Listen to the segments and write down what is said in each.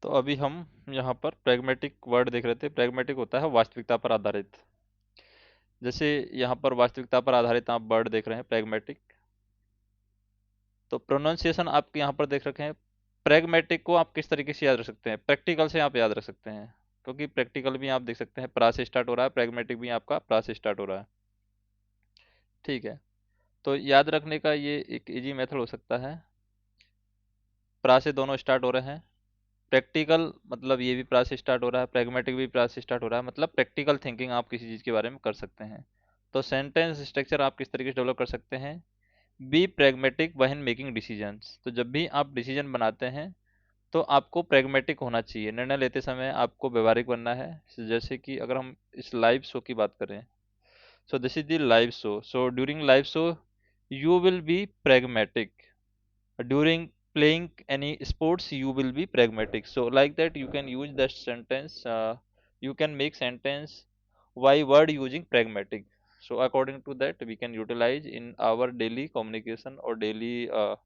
तो अभी हम यहाँ पर प्रैग्मेटिक वर्ड देख रहे थे। प्रैग्मेटिक होता है वास्तविकता पर आधारित। जैसे यहाँ पर वास्तविकता पर आधारित आप वर्ड देख रहे हैं प्रैग्मेटिक। तो प्रोनाउंसिएशन आपके यहाँ पर देख रखे हैं। प्रैग्मेटिक को आप किस तरीके से याद रख सकते हैं? प्रैक्टिकल से आप याद रख सकते हैं, क्योंकि प्रैक्टिकल भी आप देख सकते हैं प्रा से स्टार्ट हो रहा है, प्रैग्मेटिक भी आपका प्रा से स्टार्ट हो रहा है। ठीक है, तो याद रखने का ये एक इजी मेथड हो सकता है। प्रा से दोनों स्टार्ट हो रहे हैं। प्रैक्टिकल मतलब ये भी प्रा से स्टार्ट हो रहा है, प्रैग्मेटिक भी प्रा से स्टार्ट हो रहा है, मतलब प्रैक्टिकल थिंकिंग आप किसी चीज़ के बारे में कर सकते हैं। तो सेंटेंस स्ट्रक्चर आप किस तरीके से डेवलप कर सकते हैं? Be pragmatic when making decisions. तो जब भी आप डिसीजन बनाते हैं तो आपको प्रैग्मेटिक होना चाहिए। निर्णय लेते समय आपको व्यवहारिक बनना है। जैसे कि अगर हम इस लाइव शो की बात करें, so this is the live show. So during live show you will be pragmatic. During playing any sports you will be pragmatic. So like that you can use that sentence. You can make sentence by word using pragmatic. So according to that we can utilize in our daily communication or daily uh,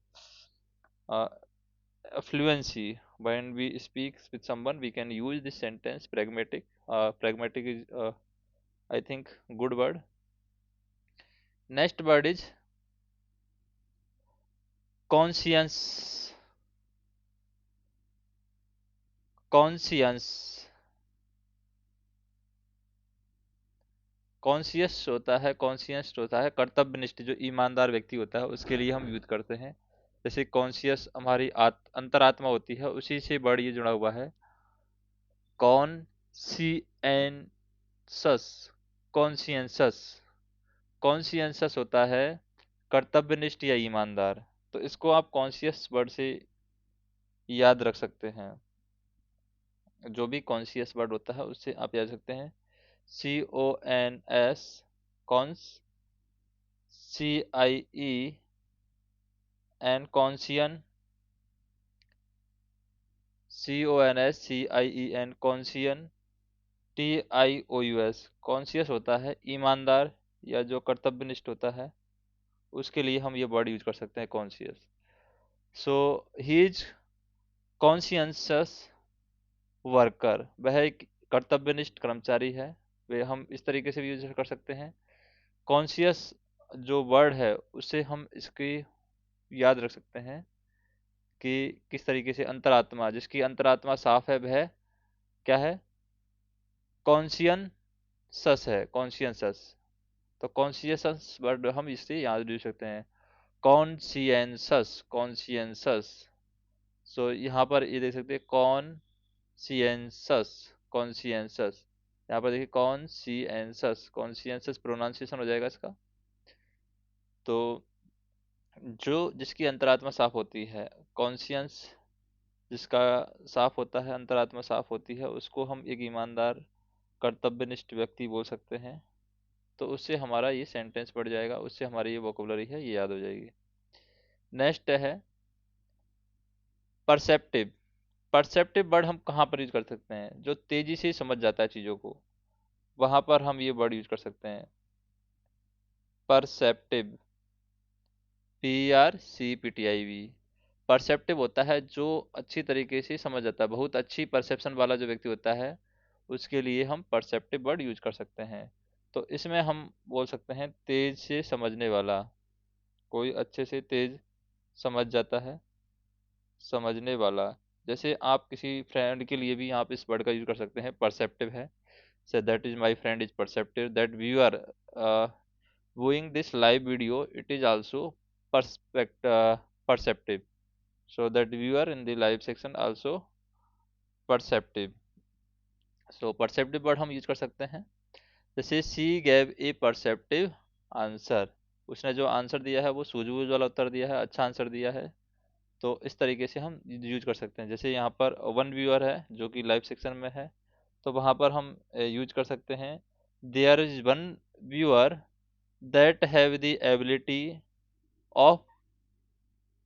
fluency. When we speak with someone we can use this sentence pragmatic. Pragmatic is I think good word. Next word is conscience. Conscience. Conscious होता है कर्तव्यनिष्ठ, जो ईमानदार व्यक्ति होता है उसके लिए हम यूज करते हैं। जैसे कॉन्शियस हमारी अंतरात्मा होती है, उसी से वर्ड ये जुड़ा हुआ है। कॉन्शियंसस। कॉन्शियंसस। कॉन्शियंसस होता है कर्तव्यनिष्ठ या ईमानदार। तो इसको आप कॉन्शियस वर्ड से याद रख सकते हैं। जो भी कॉन्शियस वर्ड होता है उससे आप याद रख सकते हैं। CONS, cons, CIEN, कॉन्शियन, CONSCIEN, कॉन्शियन, TIOUS। Conscious होता है ईमानदार या जो कर्तव्यनिष्ठ होता है, उसके लिए हम ये वर्ड यूज कर सकते हैं conscious. So he is conscientious worker. वह एक कर्तव्यनिष्ठ कर्मचारी है। वे हम इस तरीके से भी यूज कर सकते हैं। कॉन्शियस जो वर्ड है उससे हम इसकी याद रख सकते हैं कि किस तरीके से अंतरात्मा, जिसकी अंतरात्मा साफ है, वह क्या है? कॉन्शियन सस है, कॉन्शियसस। तो कॉन्शियसस वर्ड हम इससे याद रख सकते हैं। कॉन्शियंसस, कॉन्शियंसस। सो यहाँ पर ये देख सकते हैं कॉन्शियंसस, कॉन्शियंसस। यहाँ पर देखिए कॉन्शियंसस, कॉन्शियंसस प्रोनाउंसिएशन हो जाएगा इसका। तो जो जिसकी अंतरात्मा साफ होती है, कॉन्शियंस जिसका साफ होता है, अंतरात्मा साफ होती है, उसको हम एक ईमानदार कर्तव्यनिष्ठ व्यक्ति बोल सकते हैं। तो उससे हमारा ये सेंटेंस बढ़ जाएगा, उससे हमारी ये वोकेबलरी है ये याद हो जाएगी। नेक्स्ट है परसेप्टिव। परसेप्टिव वर्ड हम कहाँ पर यूज कर सकते हैं? जो तेजी से समझ जाता है चीजों को, वहां पर हम ये वर्ड यूज कर सकते हैं। Perceptive, PRCPTIV। परसेप्टिव होता है जो अच्छी तरीके से समझ जाता है, बहुत अच्छी परसेप्शन वाला जो व्यक्ति होता है, उसके लिए हम परसेप्टिव वर्ड यूज कर सकते हैं। तो इसमें हम बोल सकते हैं तेज से समझने वाला। कोई अच्छे से तेज समझ जाता है, समझने वाला। जैसे आप किसी फ्रेंड के लिए भी आप इस वर्ड का यूज कर सकते हैं, परसेप्टिव है। Say that is my friend is perceptive, that viewer viewing this live video it is also perceptive. So that viewer in the live section also perceptive. So perceptive word हम use कर सकते हैं। जैसे सी gave a perceptive answer। उसने जो answer दिया है वो सूझबूझ वाला उत्तर दिया है, अच्छा आंसर दिया है। तो इस तरीके से हम यूज कर सकते हैं। जैसे यहाँ पर वन व्यूअर है जो कि लाइव सेक्शन में है, तो वहाँ पर हम यूज कर सकते हैं there is one viewer that have the ability of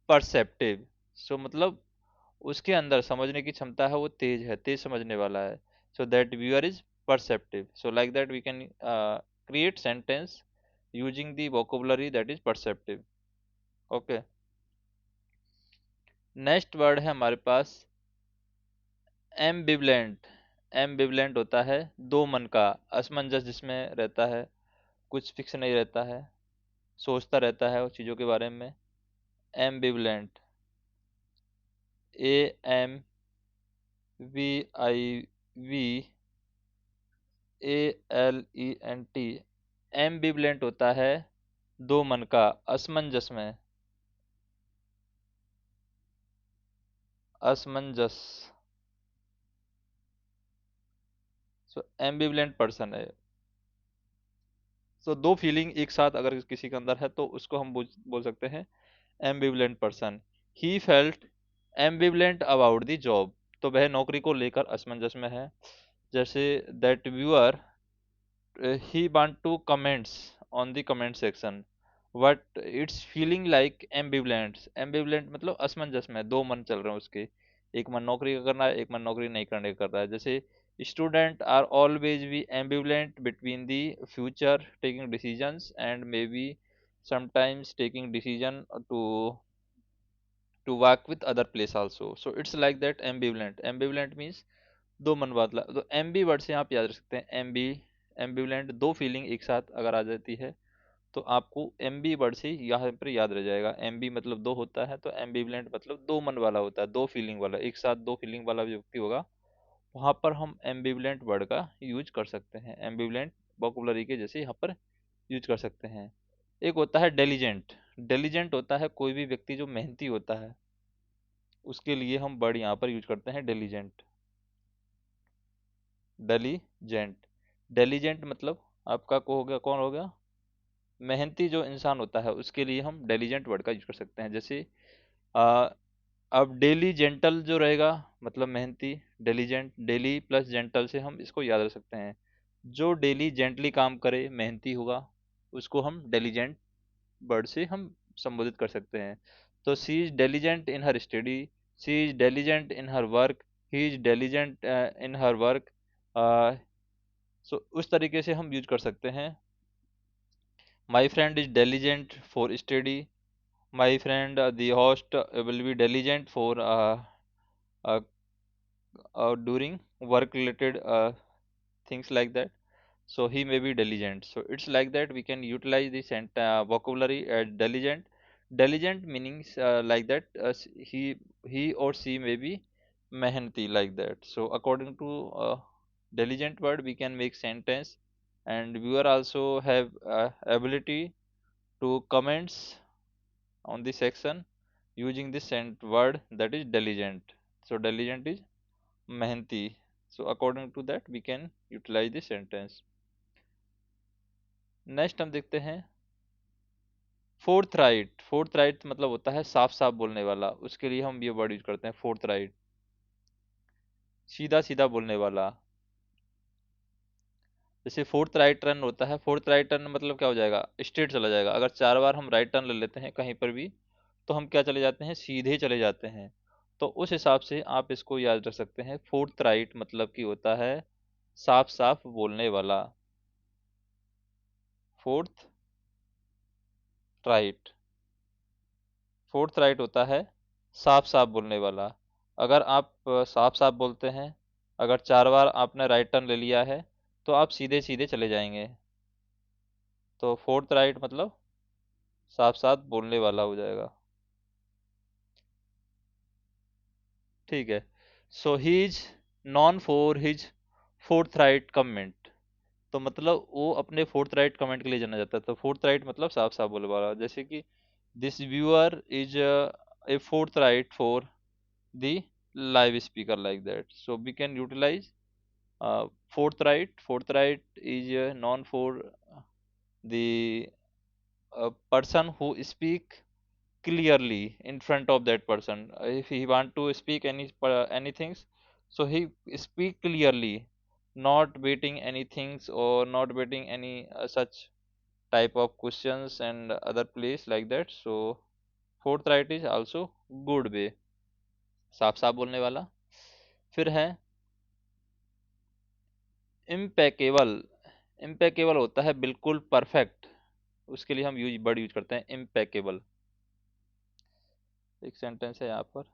perceptive. So मतलब उसके अंदर समझने की क्षमता है, वो तेज है, तेज समझने वाला है। So that viewer is perceptive. So like that we can create sentence using the vocabulary that is perceptive. Okay, next word है हमारे पास एम्बिवलेंट, एम्बिवलेंट होता है दो मन का, असमंजस जिसमें रहता है, कुछ फिक्स नहीं रहता है, सोचता रहता है उस चीज़ों के बारे में। Ambivalent, AMBIV ALENT। एम्बिवलेंट होता है दो मन का, असमंजस में, असमंजस। सो एम्बिवलेंट पर्सन है। सो दो फीलिंग एक साथ अगर किसी के अंदर है तो उसको हम बोल सकते हैं ambivalent person. He felt ambivalent about the job, तो वह नौकरी को लेकर असमंजस में है। जैसे that viewer he want to comments on the comment section but it's feeling like ambivalent। ambivalent मतलब असमंजस में, दो मन चल रहे हैं उसके, एक मन नौकरी का करना है, एक मन नौकरी नहीं करने का कर रहा है। जैसे student are always be ambivalent between the future taking decisions and maybe sometimes taking decision to work with other place also, so it's like that ambivalent। ambivalent means दो मन बादला। तो एम्बी वर्ड से आप याद रख सकते हैं एम्बी, एम्बिवलेंट, दो फीलिंग एक साथ अगर आ जाती है तो आपको एम्बी वर्ड से यहाँ पर याद रह जाएगा। एम्बी मतलब दो होता है, तो एम्बिवलेंट मतलब दो मन वाला होता है, दो फीलिंग वाला, एक साथ दो फीलिंग वाला व्यक्ति होगा, वहां पर हम एम्बिवलेंट वर्ड का यूज कर सकते हैं। एम्बिवलेंट वोकेबुलरी के जैसे यहाँ पर यूज कर सकते हैं। एक होता है डेलीजेंट। डेलीजेंट होता है कोई भी व्यक्ति जो मेहनती होता है, उसके लिए हम वर्ड यहाँ पर यूज करते हैं डेलीजेंट। डेलीजेंट, डेलीजेंट मतलब आपका को हो गया, कौन हो गया, मेहनती जो इंसान होता है उसके लिए हम डेलीजेंट वर्ड का यूज कर सकते हैं। जैसे आ, अब डेली जेंटल जो रहेगा मतलब मेहनती, डेलीजेंट, डेली प्लस जेंटल से हम इसको याद रख सकते हैं। जो डेली जेंटली काम करे, मेहनती होगा, उसको हम डेलीजेंट वर्ड से हम संबोधित कर सकते हैं। तो she is diligent in her study, she is diligent in her work, he is diligent in her work. So उस तरीके से हम यूज कर सकते हैं। My friend is diligent for study, my friend the host will be diligent for during work related things like that, so he may be diligent. So it's like that we can utilize the vocabulary as diligent. Diligent meanings like that he or she may be mehanti, like that. So according to diligent word we can make sentence, and viewer also have ability to comments on the section using this sent word that is diligent. So diligent is mehanti, so according to that we can utilize the sentence। Next हम देखते हैं fourth right. Fourth right मतलब होता है साफ साफ बोलने वाला, उसके लिए हम ये वर्ड यूज करते हैं फोर्थ राइट, सीधा सीधा बोलने वाला। जैसे फोर्थ राइट टर्न होता है, फोर्थ राइट टर्न मतलब क्या हो जाएगा, स्ट्रेट चला जाएगा। अगर चार बार हम राइट टर्न ले लेते हैं कहीं पर भी तो हम क्या चले जाते हैं, सीधे चले जाते हैं। तो उस हिसाब से आप इसको याद रख सकते हैं, फोर्थ राइट मतलब कि होता है साफ साफ बोलने वाला। फोर्थ राइट, फोर्थ राइट होता है साफ साफ बोलने वाला। अगर आप साफ साफ बोलते हैं, अगर चार बार आपने राइट टर्न ले लिया है तो आप सीधे सीधे चले जाएंगे। तो फोर्थ राइट मतलब साफ साफ बोलने वाला हो जाएगा। ठीक है। So he is known for his forthright comment, तो मतलब वो अपने फोर्थ राइट कमेंट के लिए जाना जाता है। तो फोर्थ राइट मतलब साफ साफ बोलने वाला। जैसे कि this viewer is a fourth right for the live speaker, like that. So we can utilize forthright. Forthright is known for the person who speak clearly in front of that person. If he want to speak anything, so he speak clearly, not waiting anything or not waiting any such type of questions and other place like that. So forthright is also good way, साफ साफ बोलने वाला। फिर है impeccable. Impeccable होता है बिल्कुल perfect, उसके लिए हम वर्ड यूज करते हैं इम्पेकेबल। एक सेंटेंस है यहाँ पर,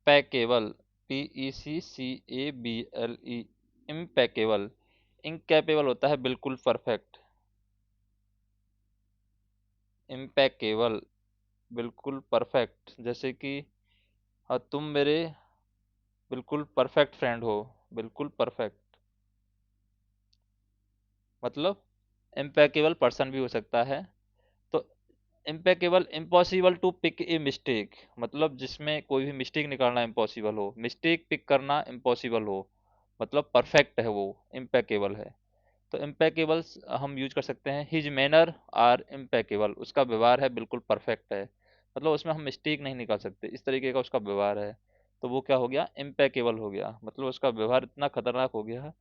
पैकेबल, PECCABLE, इम्पेकेबल। इनकैपेबल होता है बिल्कुल परफेक्ट, इम्पेकेबल बिल्कुल परफेक्ट। जैसे कि हाँ, तुम मेरे बिल्कुल परफेक्ट फ्रेंड हो, बिल्कुल परफेक्ट। मतलब इम्पेकेबल पर्सन भी हो सकता है। तो impeccable, impossible to pick a mistake, मतलब जिसमें कोई भी मिस्टेक निकालना इम्पॉसिबल हो, मिस्टेक पिक करना इम्पॉसिबल हो, मतलब परफेक्ट है वो, इम्पेकेबल है। तो इम्पेकेबल्स हम यूज कर सकते हैं, हिज मैनर आर इम्पेकेबल, उसका व्यवहार है बिल्कुल परफेक्ट है, मतलब उसमें हम मिस्टेक नहीं निकाल सकते, इस तरीके का उसका व्यवहार है। तो वो क्या हो गया, इम्पेकेबल हो गया, मतलब उसका व्यवहार इतना खतरनाक हो गया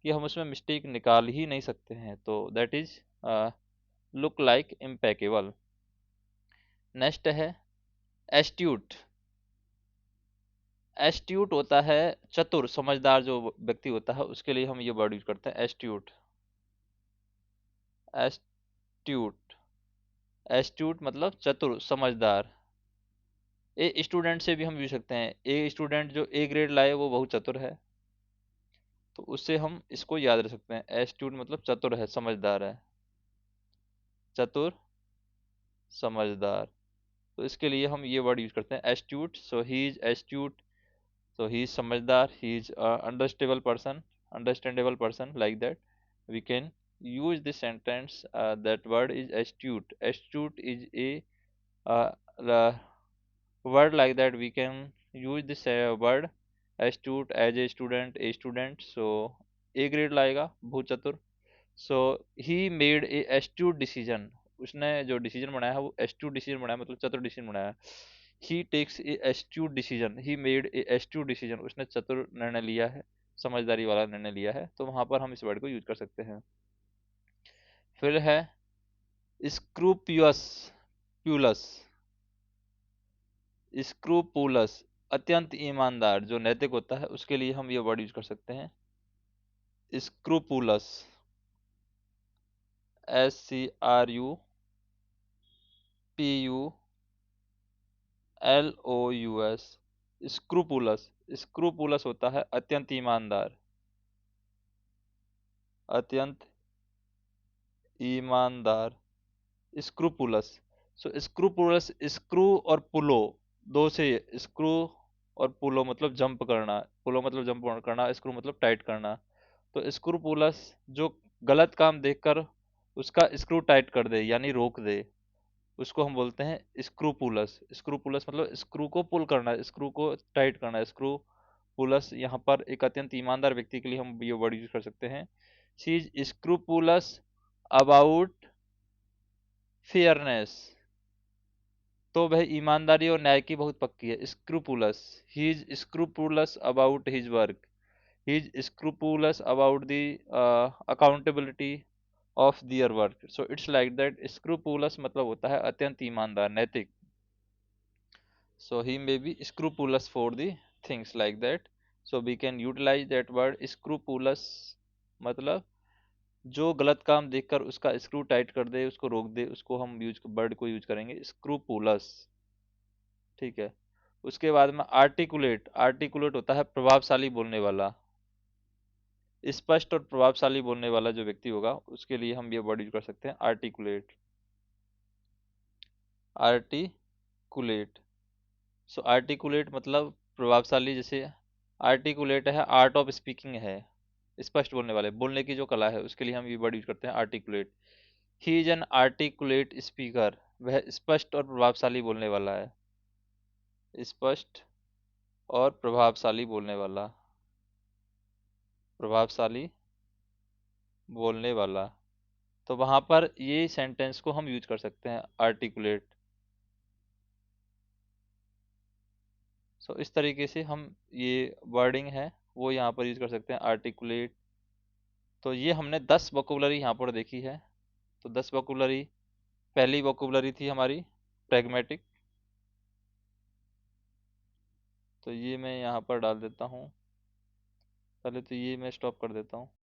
कि हम उसमें मिस्टेक निकाल ही नहीं सकते हैं, तो that is look like impeccable. Next है एस्ट्यूट। एस्ट्यूट होता है चतुर, समझदार जो व्यक्ति होता है, उसके लिए हम ये वर्ड यूज करते हैं, एस्ट्यूट। एस्ट्यूट, एस्ट्यूट मतलब चतुर, समझदार। ए स्टूडेंट से भी हम यूज सकते हैं, ए स्टूडेंट जो ए ग्रेड लाए वो बहुत चतुर है, तो उससे हम इसको याद रख सकते हैं, एस्ट्यूट मतलब चतुर है, समझदार है, चतुर समझदार। तो इसके लिए हम ये वर्ड यूज करते हैं, astute. So he is astute, so he is समझदार, he is understandable person, like that we can use this sentence, that word is astute. Astute is a uh, word, like that we can use this word astute as a student, a student, so a grade लाएगा, बहुत चतुर। So he made a astute decision, उसने जो decision बनाया है वो astute decision बनाया, मतलब चतुर डिसीजन बनाया। He takes a astute decision, he made a astute decision, उसने चतुर निर्णय लिया है, समझदारी वाला निर्णय लिया है, तो वहां पर हम इस वर्ड को यूज कर सकते हैं। फिर है स्क्रूपियस, प्यूलस, स्क्रूपुलस, अत्यंत ईमानदार, जो नैतिक होता है, उसके लिए हम ये वर्ड यूज कर सकते हैं, स्क्रूपुलस। SCRUPULOUS, scrupulous. स्क्रूपुलस होता है अत्यंत ईमानदार, अत्यंत ईमानदार, स्क्रूपुलस। सो स्क्रूपुलस, स्क्रू और पुलो, दो से, स्क्रू और पुलो मतलब जंप करना, पुलो मतलब जंप करना, स्क्रू मतलब टाइट करना। तो स्क्रूपुलस जो गलत काम देखकर उसका स्क्रू टाइट कर दे, यानी रोक दे, उसको हम बोलते हैं स्क्रूपुलस। स्क्रूपुलस मतलब स्क्रू को पुल करना, स्क्रू को टाइट करना, स्क्रू पुलस। यहाँ पर एक अत्यंत ईमानदार व्यक्ति के लिए हम ये वर्ड यूज कर सकते हैं, she is scrupulous about fairness, तो वह ईमानदारी और न्याय की बहुत पक्की है, scrupulous. He is scrupulous about his work, he is scrupulous about the accountability of their work, so it's like that, scrupulous मतलब होता है अत्यंत ईमानदार, नैतिक। So he may be scrupulous for the things, like that. So we can utilize that word scrupulous, मतलब जो गलत काम देखकर उसका स्क्रू टाइट कर दे, उसको रोक दे, उसको हम यूज, वर्ड को यूज करेंगे स्क्रूपुलस। ठीक है। उसके बाद में आर्टिकुलेट। आर्टिकुलेट होता है प्रभावशाली बोलने वाला, स्पष्ट और प्रभावशाली बोलने वाला जो व्यक्ति होगा, उसके लिए हम ये वर्ड यूज कर सकते हैं, आर्टिकुलेट। आर्टिकुलेट, सो आर्टिकुलेट मतलब प्रभावशाली। जैसे आर्टिकुलेट है, आर्ट ऑफ स्पीकिंग है, स्पष्ट बोलने वाले, बोलने की जो कला है, उसके लिए हम ये वर्ड यूज करते हैं, articulate. He is an articulate speaker, वह स्पष्ट और प्रभावशाली बोलने वाला है, स्पष्ट और प्रभावशाली बोलने वाला, प्रभावशाली बोलने वाला। तो वहां पर ये सेंटेंस को हम यूज कर सकते हैं, आर्टिकुलेट। सो इस तरीके से हम ये वर्डिंग है वो यहाँ पर यूज कर सकते हैं, आर्टिकुलेट। तो ये हमने 10 वोकेबलरी यहाँ पर देखी है। तो 10 वोकेबलरी, पहली वोकेबलरी थी हमारी प्रैग्मेटिक, तो ये मैं यहाँ पर डाल देता हूँ, पहले तो ये मैं स्टॉप कर देता हूँ।